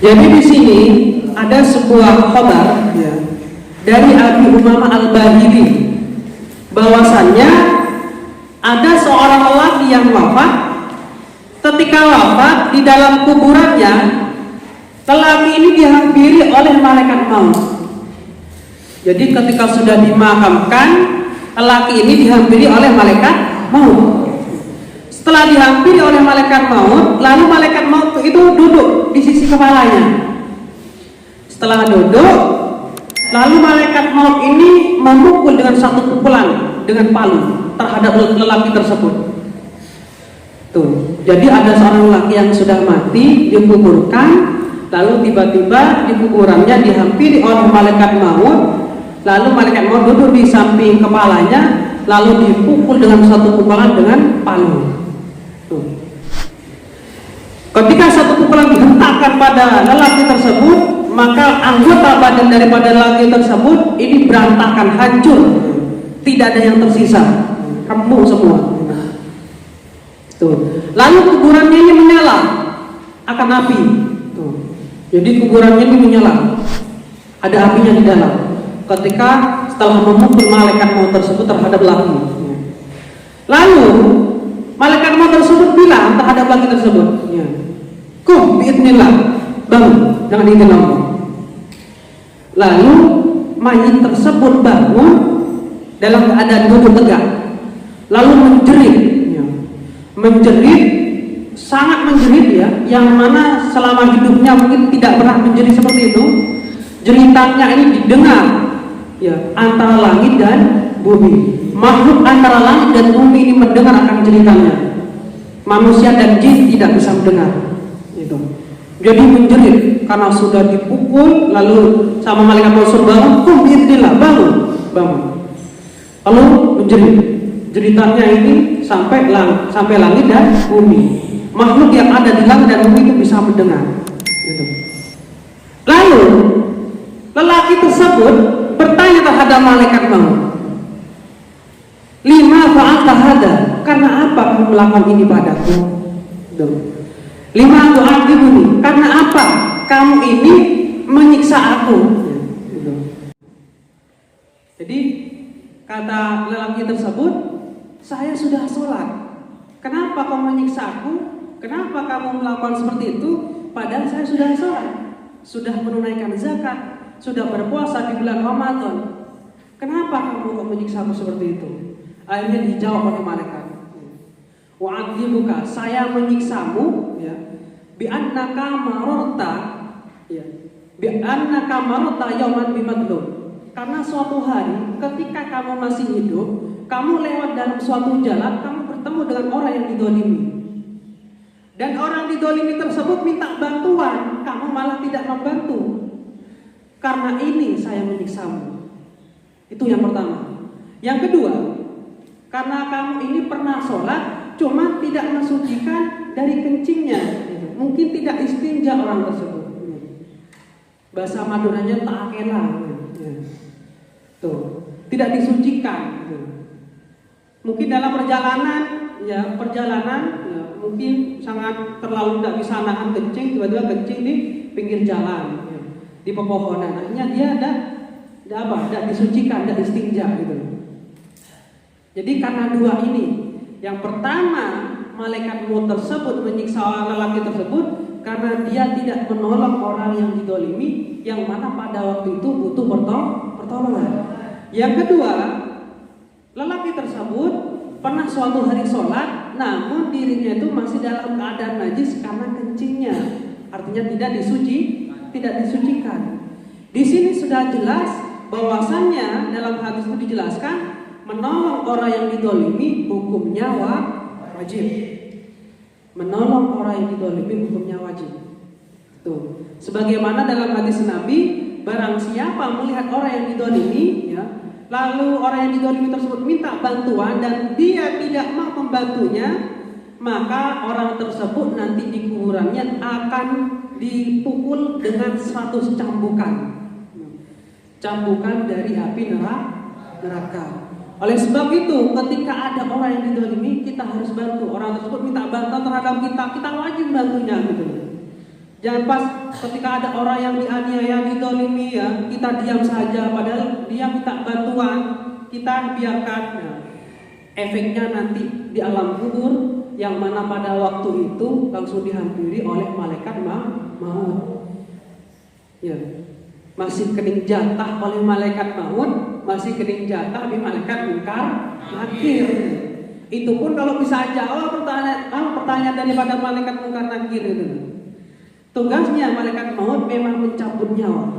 Jadi di sini ada sebuah khabar ya, dari Abi Umamah Al-Bahili bahwasannya ada seorang lelaki yang wafat. Ketika wafat di dalam kuburannya, lelaki ini dihampiri oleh malaikat maut. Jadi ketika sudah dimakamkan, lelaki ini dihampiri oleh malaikat maut. Setelah dihampiri oleh malaikat maut, lalu malaikat maut itu duduk di sisi kepalanya. Setelah duduk, lalu malaikat maut ini memukul dengan satu pukulan dengan palu terhadap lelaki tersebut. Tuh, jadi ada seorang lelaki yang sudah mati dikuburkan, lalu tiba-tiba di kuburannya dihampiri oleh malaikat maut. Lalu malaikat maut duduk di samping kepalanya, lalu dipukul dengan satu pukulan dengan palu. Tuh. Ketika satu pukulan dihentakkan pada lelaki tersebut, maka anggota badan daripada lelaki tersebut ini berantakan, hancur, tidak ada yang tersisa, remuk semua. Tuh. Lalu kuburannya ini menyala akan api. Tuh. Jadi kuburannya ini menyala, ada apinya di dalam. Ketika setelah memukul malaikat maut tersebut terhadap laki, lalu malaikat maut tersebut bilang terhadap laki tersebut, "Kum biidznillah, bangun, jangan izin Allah." Lalu mayit tersebut bangun dalam keadaan duduk tegak, lalu menjerit, sangat menjerit ya, yang mana selama hidupnya mungkin tidak pernah menjerit seperti itu. Jeritannya ini didengar ya antara langit dan bumi. Makhluk antara langit dan bumi ini mendengar akan jeritannya. Manusia dan jin tidak bisa mendengar. Itu. Jadi menjerit karena sudah dipukul, lalu sama malaikat maut suruh bangun, "Kum biidznillah, bangun." Lalu menjerit. Jeritannya ini sampai langit dan bumi. Makhluk yang ada di langit dan bumi itu bisa mendengar. Gitu. Lalu lelaki tersebut bertanya terhadap malaikat maut, "Lima fa'alta hada?" Karena apa kamu melakukan ini padaku? "Lima tu'adzibuni?" Karena apa kamu ini menyiksa aku? Jadi kata lelaki tersebut, "Saya sudah sholat. Kenapa kamu menyiksa aku? Kenapa kamu melakukan seperti itu? Padahal saya sudah sholat, sudah menunaikan zakat, sudah berpuasa di bulan Ramadan. Kenapa kamu kok menyiksa aku seperti itu?" Akhirnya dijawab oleh malaikat, "Wa'adzibuka, saya menyiksamu ya, bi'annaka marorta ya, bi'annaka marorta yauman bimadlum." Karena suatu hari ketika kamu masih hidup, kamu lewat dalam suatu jalan, kamu bertemu dengan orang yang didolimi. Dan orang didolimi tersebut minta bantuan, kamu malah tidak membantu. Karena ini saya menyiksamu. Itu yang pertama. Yang kedua, karena kamu ini pernah sholat, cuma tidak mensucikan dari kencingnya. Mungkin tidak istinja orang tersebut. Bahasa Maduranya ta'akela. Tuh, tidak disucikan. Mungkin dalam perjalanan, mungkin sangat terlalu tidak bisa nahan kencing, tiba-tiba kencing di pinggir jalan, di pepohonan. Akhirnya dia tidak disucikan, tidak istinja gitu. Jadi karena dua ini, yang pertama malaikat maut tersebut menyiksa lelaki tersebut karena dia tidak menolong orang yang didolimi, yang mana pada waktu itu butuh pertolongan. Yang kedua, lelaki tersebut pernah suatu hari sholat, namun dirinya itu masih dalam keadaan najis karena kencingnya, artinya tidak disucikan. Di sini sudah jelas bahwasannya dalam hadis itu dijelaskan menolong orang yang didolimi hukumnya wajib. Menolong orang yang didolimi hukumnya wajib. Tuh, sebagaimana dalam hadis Nabi, barang siapa melihat orang yang didolimi, ya, lalu orang yang didolimi tersebut minta bantuan dan dia tidak mau membantunya, maka orang tersebut nanti di kuburannya akan dipukul dengan 100 cambukan dari api neraka. Oleh sebab itu, ketika ada orang yang didolimi, kita harus bantu. Orang tersebut minta bantuan terhadap kita wajib bantunya gitu. Jangan pas ketika ada orang yang dianiaya, didolimi ya, kita diam saja padahal dia minta bantuan, kita biarkan. Nah, efeknya nanti di alam kubur yang mana pada waktu itu langsung dihampiri oleh malaikat maut. Ya. Masih kening jatah oleh malaikat maut, masih kening jatah di malaikat mungkar nakir. Itu pun kalau bisa jawab pertanyaan daripada malaikat mungkar nakir itu. Tugasnya malaikat maut memang mencabut nyawa.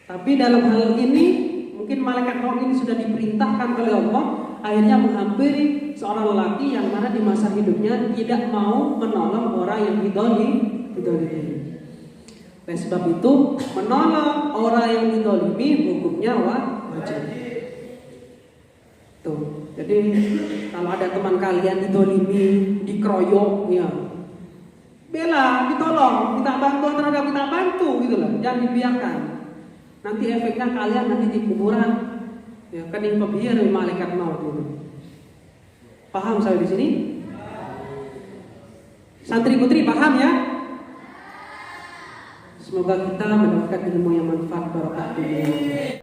Tapi dalam hal ini mungkin malaikat maut ini sudah diperintahkan oleh Allah, akhirnya menghampiri seorang lelaki yang mana di masa hidupnya tidak mau menolong orang yang didolimi. Oleh sebab itu menolong orang yang didolimi hukumnya wajib. Tuh, jadi kalau ada teman kalian didolimi, dikeroyok, ya bela, ditolong, minta bantuan terhadap kita bantu gitu loh, jangan dibiarkan. Nanti efeknya kalian nanti di kuburan, ya kening pebihir malaikat maut itu. Paham saya di sini? Santri putri paham ya? Semoga kita mendapatkan ilmu yang manfaat barokah dunia.